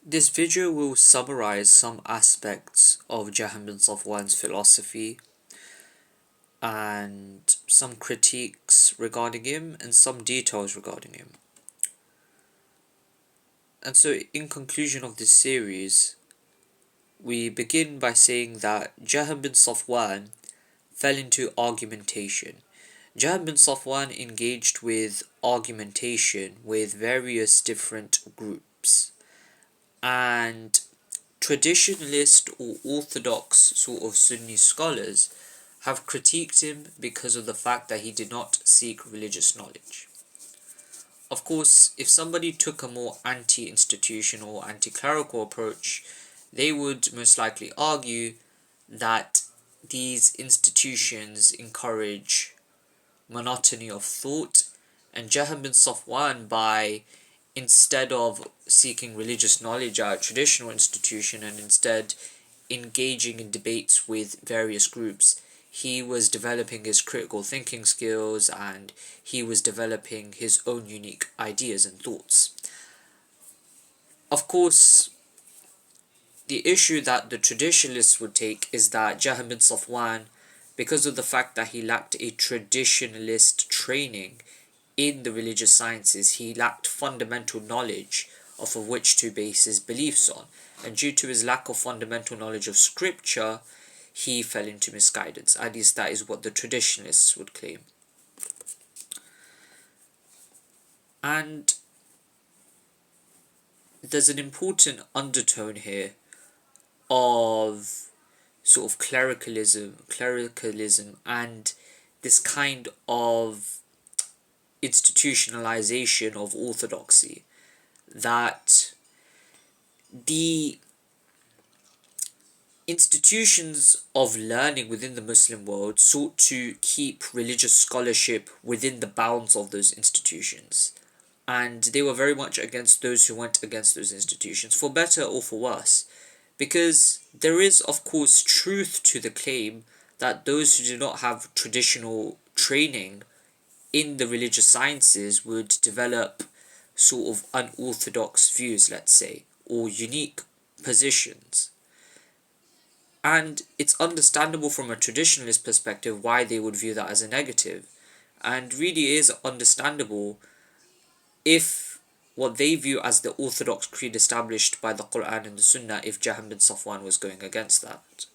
This video will summarize some aspects of Jahm bin Safwan's philosophy and some critiques regarding him and some details regarding him. And so, in conclusion of this series, we begin by saying that Jahm bin Safwan fell into argumentation. Jahm bin Safwan engaged with argumentation with various different groups, and traditionalist or orthodox sort of Sunni scholars have critiqued him because of the fact that he did not seek religious knowledge. Of course, if somebody took a more anti-institutional or anti-clerical approach, they would most likely argue that these institutions encourage monotony of thought, and Jahm bin Safwan, by instead of seeking religious knowledge at a traditional institution and instead engaging in debates with various groups, he was developing his critical thinking skills and he was developing his own unique ideas and thoughts. Of course, the issue that the traditionalists would take is that Jahm bin Safwan, because of the fact that he lacked a traditionalist training in the religious sciences, he lacked fundamental knowledge of which to base his beliefs on. And due to his lack of fundamental knowledge of scripture, he fell into misguidance. At least that is what the traditionalists would claim. And there's an important undertone here of sort of clericalism and this kind of institutionalization of orthodoxy, that the institutions of learning within the Muslim world sought to keep religious scholarship within the bounds of those institutions, and they were very much against those who went against those institutions, for better or for worse, because there is of course truth to the claim that those who do not have traditional training in the religious sciences would develop sort of unorthodox views, let's say, or unique positions. And it's understandable from a traditionalist perspective why they would view that as a negative, and really is understandable if what they view as the orthodox creed established by the Quran and the Sunnah, if Jahm bin Safwan was going against that.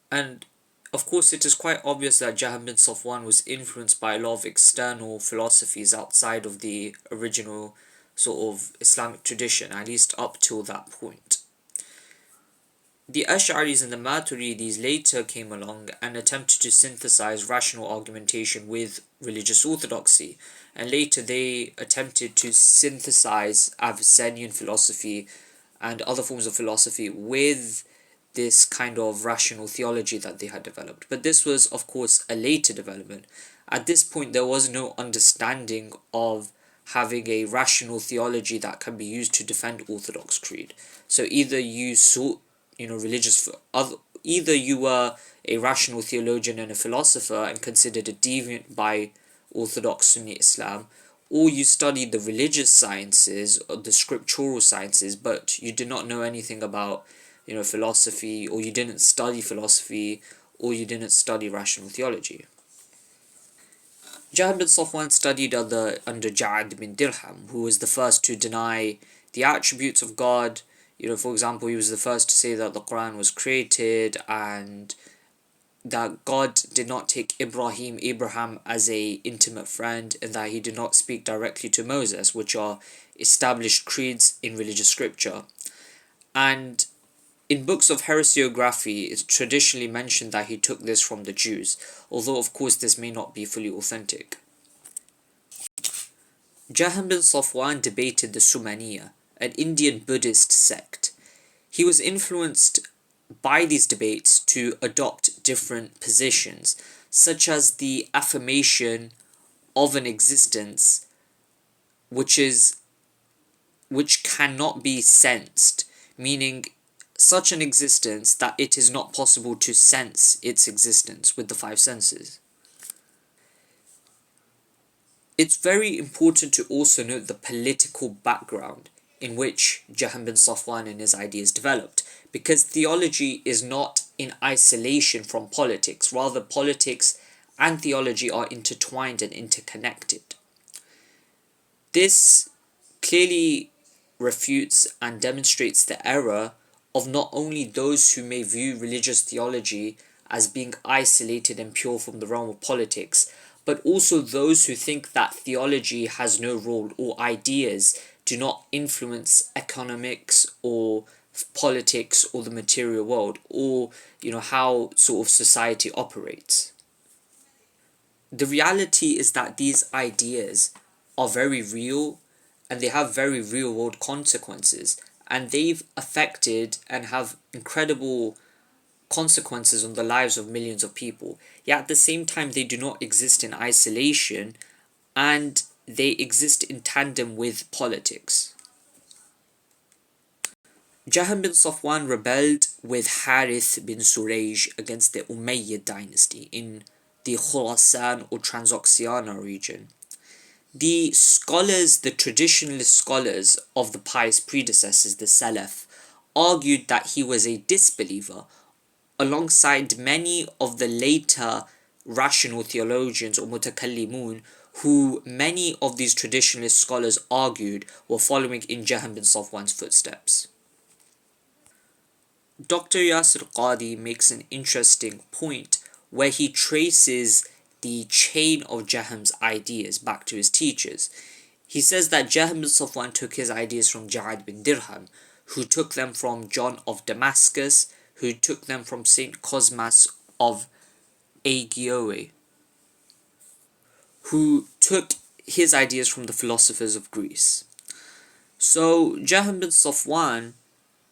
And of course, it is quite obvious that Jahm bin Safwan was influenced by a lot of external philosophies outside of the original sort of Islamic tradition, at least up till that point. The Ash'aris and the Maturidis later came along and attempted to synthesize rational argumentation with religious orthodoxy, and later they attempted to synthesize Avicennian philosophy and other forms of philosophy with this kind of rational theology that they had developed. But this was, of course, a later development. At this point, there was no understanding of having a rational theology that can be used to defend Orthodox creed. So either you sought, either you were a rational theologian and a philosopher and considered a deviant by Orthodox Sunni Islam, or you studied the religious sciences or the scriptural sciences, but you did not know anything about philosophy, or you didn't study philosophy, or you didn't study rational theology. Jahm bin Safwan studied under Ja'ad bin Dirham, who was the first to deny the attributes of God. For example, he was the first to say that the Quran was created and that God did not take Abraham as a intimate friend, and that he did not speak directly to Moses, which are established creeds in religious scripture. And in books of heresiography, it's traditionally mentioned that he took this from the Jews, although of course this may not be fully authentic. Jahm bin Safwan debated the Sumaniya, an Indian Buddhist sect. He was influenced by these debates to adopt different positions, such as the affirmation of an existence which cannot be sensed, meaning such an existence that it is not possible to sense its existence with the five senses. It's very important to also note the political background in which Jahm bin Safwan and his ideas developed, because theology is not in isolation from politics, rather politics and theology are intertwined and interconnected. This clearly refutes and demonstrates the error of not only those who may view religious theology as being isolated and pure from the realm of politics, but also those who think that theology has no role or ideas do not influence economics or politics or the material world, or how sort of society operates. The reality is that these ideas are very real and they have very real world consequences, and they've affected and have incredible consequences on the lives of millions of people. Yet at the same time, they do not exist in isolation, and they exist in tandem with politics. Jahm bin Safwan rebelled with Harith bin Suraj against the Umayyad dynasty in the Khurasan or Transoxiana region. The scholars, the traditionalist scholars of the pious predecessors, the Salaf, argued that he was a disbeliever, alongside many of the later rational theologians or mutakallimun, who many of these traditionalist scholars argued were following in Jahm bin Safwan's footsteps. Dr. Yasir Qadi makes an interesting point where he traces the chain of Jahm's ideas back to his teachers. He says that Jahm bin Safwan took his ideas from Ja'ad bin Dirham, who took them from John of Damascus, who took them from Saint Cosmas of Aegioe, who took his ideas from the philosophers of Greece. So Jahm bin Safwan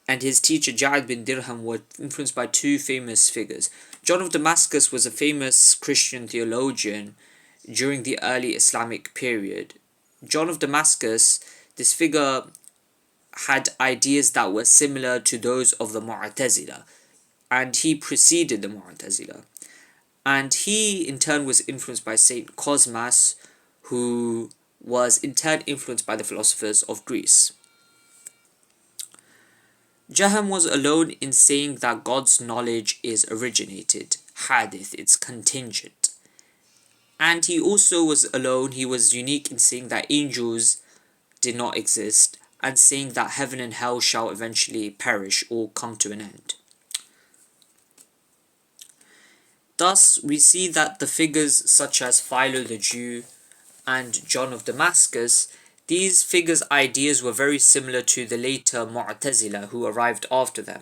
and his teacher Ja'ad bin Dirham were influenced by two famous figures. John of Damascus was a famous Christian theologian during the early Islamic period. John of Damascus, this figure, had ideas that were similar to those of the Mu'tazila, and he preceded the Mu'tazila. And he in turn was influenced by Saint Cosmas, who was in turn influenced by the philosophers of Greece. Jahm was alone in saying that God's knowledge is originated, hadith, it's contingent. And he also was alone, he was unique in saying that angels did not exist, and saying that heaven and hell shall eventually perish or come to an end. Thus, we see that the figures such as Philo the Jew and John of Damascus, these figures' ideas were very similar to the later Mu'tazila who arrived after them.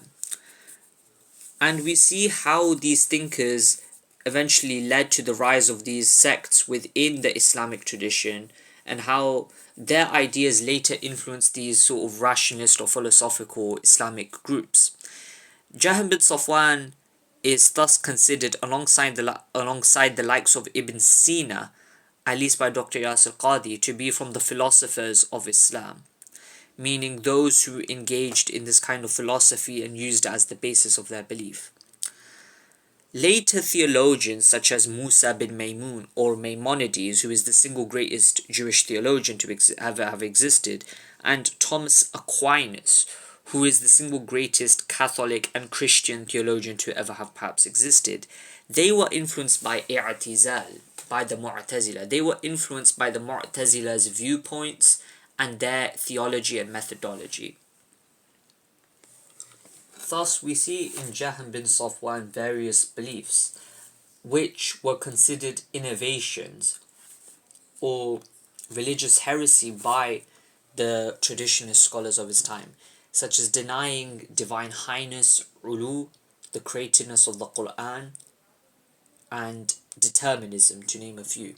And we see how these thinkers eventually led to the rise of these sects within the Islamic tradition, and how their ideas later influenced these sort of rationalist or philosophical Islamic groups. Jahm bin Safwan is thus considered alongside the likes of Ibn Sina, at least by Dr. Yasir Qadi, to be from the philosophers of Islam, meaning those who engaged in this kind of philosophy and used it as the basis of their belief. Later theologians such as Musa bin Maymun or Maimonides, who is the single greatest Jewish theologian to ever have existed, and Thomas Aquinas, who is the single greatest Catholic and Christian theologian to ever have perhaps existed, they were influenced by i'tizal, by the Mu'tazila. They were influenced by the Mu'tazila's viewpoints and their theology and methodology. Thus, we see in Jahm bin Safwan various beliefs which were considered innovations or religious heresy by the traditionalist scholars of his time, such as denying divine highness, ulu, the createdness of the Quran, and determinism, to name a few.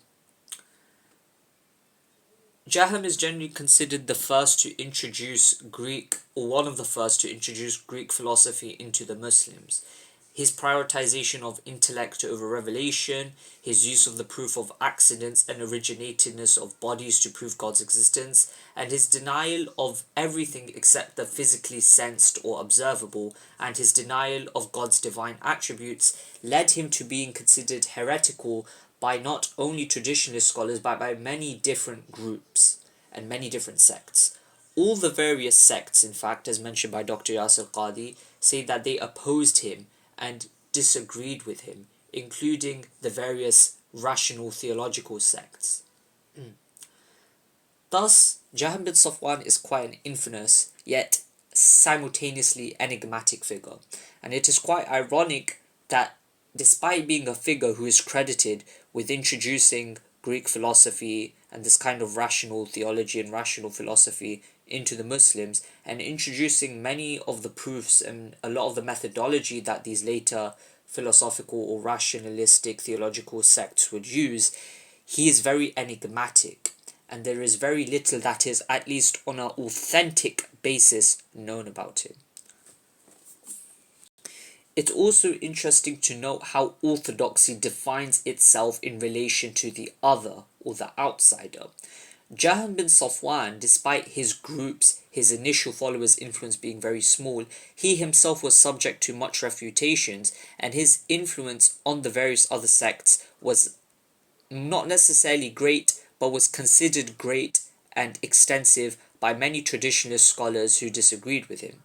Jahm is generally considered the first to introduce Greek, or one of the first to introduce Greek philosophy into the Muslims. His prioritization of intellect over revelation, his use of the proof of accidents and originatedness of bodies to prove God's existence, and his denial of everything except the physically sensed or observable, and his denial of God's divine attributes, led him to being considered heretical by not only traditionalist scholars but by many different groups and many different sects. all the various sects, in fact, as mentioned by Dr. Yasir Qadi, say that they opposed him and disagreed with him, including the various rational theological sects. Thus, Jahm bin Safwan is quite an infamous, yet simultaneously enigmatic figure, and it is quite ironic that despite being a figure who is credited with introducing Greek philosophy and this kind of rational theology and rational philosophy into the Muslims, and introducing many of the proofs and a lot of the methodology that these later philosophical or rationalistic theological sects would use, he is very enigmatic, and there is very little that is, at least on an authentic basis, known about him. It's also interesting to note how orthodoxy defines itself in relation to the other or the outsider. Jahm bin Safwan, despite his groups, his initial followers' influence being very small, he himself was subject to much refutations, and his influence on the various other sects was not necessarily great, but was considered great and extensive by many traditionalist scholars who disagreed with him.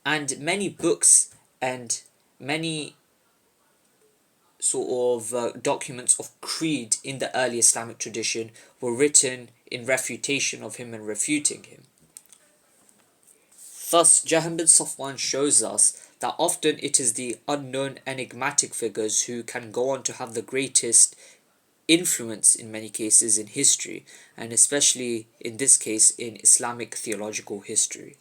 And many books and many sort of documents of creed in the early Islamic tradition were written in refutation of him and refuting him. Thus, Jahm bin Safwan shows us that often it is the unknown enigmatic figures who can go on to have the greatest influence in many cases in history, and especially in this case in Islamic theological history.